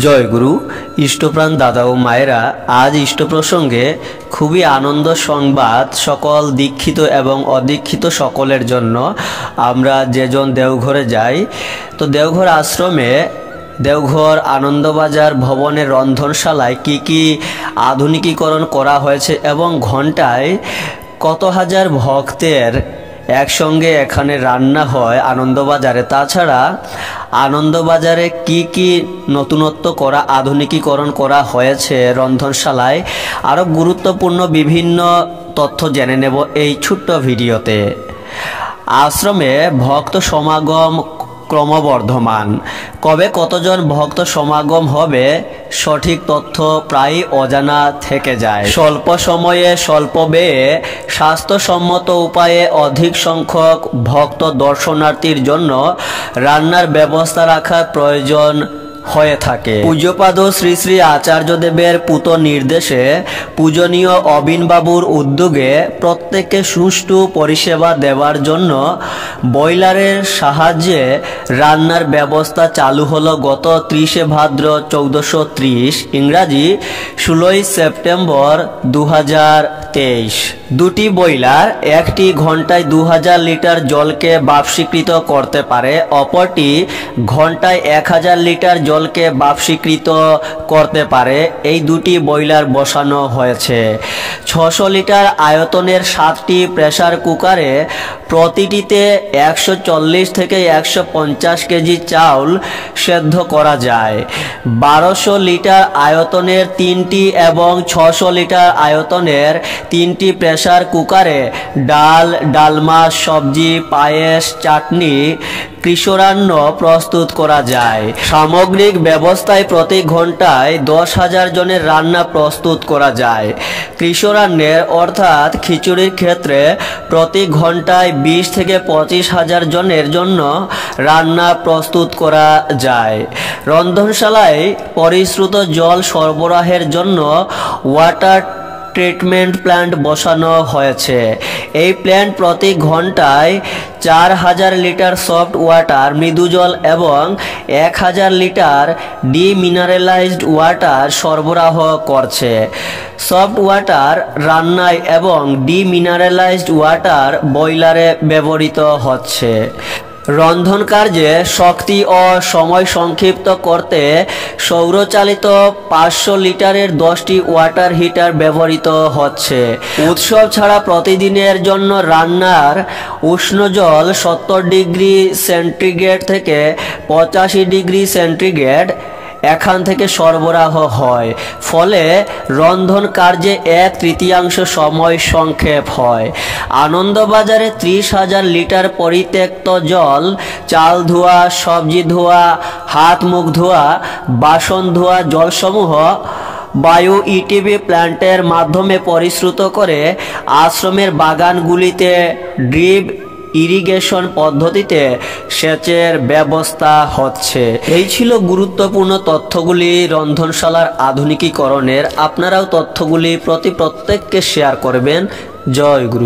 জয় গুরু। ইষ্টপ্রাণ দাদা ও মায়েরা, আজ ইষ্ট প্রসঙ্গে খুবই আনন্দ সংবাদ সকল দীক্ষিত এবং অদীক্ষিত সকলের জন্য। আমরা যেজন দেওঘরে যাই, তো দেওঘর আশ্রমে দেওঘর আনন্দবাজার ভবনের রন্ধনশালায় কি আধুনিকীকরণ করা হয়েছে এবং ঘন্টায় কত হাজার ভক্তের একসঙ্গে এখানে রান্না হয় আনন্দবাজারে। তাছাড়া আনন্দবাজারে কি নতুনত্ব করা আধুনিকীকরণ করা হয়েছে রন্ধনশালায়, আরও গুরুত্বপূর্ণ বিভিন্ন তথ্য জেনে নেব এই ছোট্ট ভিডিওতে। আশ্রমে ভক্ত সমাগম ক্রমবর্ধমান। কবে কতজন ভক্ত সমাগম হবে সঠিক তথ্য প্রায় অজানা থেকে যায়। স্বল্প সময়ে স্বল্প ব্যয়ে স্বাস্থ্যসম্মত উপায়ে অধিক সংখ্যক ভক্ত দর্শনার্থীর জন্য রান্নার ব্যবস্থা রাখার প্রয়োজন হয়ে থাকে। পূজ্যপাদ শ্রী শ্রী আচার্যদেবের পূত নির্দেশে পূজনীয় অবিনবাবুর উদ্যোগে প্রত্যেককে সুষ্ঠু পরিষেবা দেওয়ার জন্য বয়লারের সাহায্যে রান্নার ব্যবস্থা চালু হলো গত 30শে ভাদ্র 1430, ইংরাজি 16ই সেপ্টেম্বর 2023। দুটি বয়লার, একটি ঘন্টায় 2000 লিটার জলকে বাষ্পীকৃত করতে পারে, অপরটি ঘন্টায় 1000 লিটার জলকে বাষ্পীকৃত করতে পারে। এই দুটি বয়লার বসানো হয়েছে। 600 লিটার আয়তনের 7টি প্রেসার কুকারে প্রতিটিতে 140 থেকে 150 কেজি চাউল সেদ্ধ করা যায়। 1200 লিটার আয়তনের 3টি এবং 600 লিটার আয়তনের 3টি প্রেসার কুকারে ডাল, ডালমা, সবজি, পায়েস, চাটনি, কৃষ্ণান্ন প্রস্তুত করা যায়। সামগ্রিক ব্যবস্থায় প্রতি ঘন্টায় 10,000 জনের রান্না প্রস্তুত করা যায়। কৃষ্ণান্নের অর্থাৎ খিচুড়ির ক্ষেত্রে প্রতি ঘন্টায় 20 থেকে 25,000 জনের জন্য রান্না প্রস্তুত করা যায়। রন্ধনশালায় পরিশ্রুত জল সরবরাহের জন্য ওয়াটার ট্রিটমেন্ট প্ল্যান্ট বসানো হয়েছে। এই প্ল্যান্ট প্রতি ঘন্টায় 4000 লিটার সফট ওয়াটার মৃদু জল এবং 1000 লিটার ডিমিনারেলাইজড ওয়াটার সরবরাহ করছে। সফট ওয়াটার রান্নায় এবং ডিমিনারেলাইজড ওয়াটার বয়লারে ব্যবহৃত হচ্ছে। রন্ধন কার্যে শক্তি ও সময় সংক্ষিপ্ত করতে সৌরচালিত 500 লিটারের 10টি ওয়াটার হিটার ব্যবহৃত হচ্ছে। উৎসব ছাড়া প্রতিদিনের জন্য রান্নার উষ্ণ জল 70 ডিগ্রি সেন্টিগ্রেড থেকে 85 ডিগ্রি সেন্টিগ্রেড এখান থেকে সরবরাহ হয়। ফলে রন্ধন কার্যে 1/3 সময় সংক্ষেপ হয়। আনন্দবাজারে 30,000 লিটার পরিত্যক্ত জল চাল ধোয়া, সবজি ধোয়া, হাত মুখ ধোয়া, বাসন ধোয়া জলসমূহ বায়ু ইটিভি প্ল্যান্টের মাধ্যমে পরিশ্রুত করে আশ্রমের বাগানগুলিতে ড্রিপ ইরিগেশন পদ্ধতিতে সেচের ব্যবস্থা হচ্ছে। এই ছিল গুরুত্বপূর্ণ তথ্যগুলি রন্ধনশালার আধুনিকীকরণের। আপনারাও তথ্যগুলি প্রত্যেককে শেয়ার করবেন। জয় গুরু।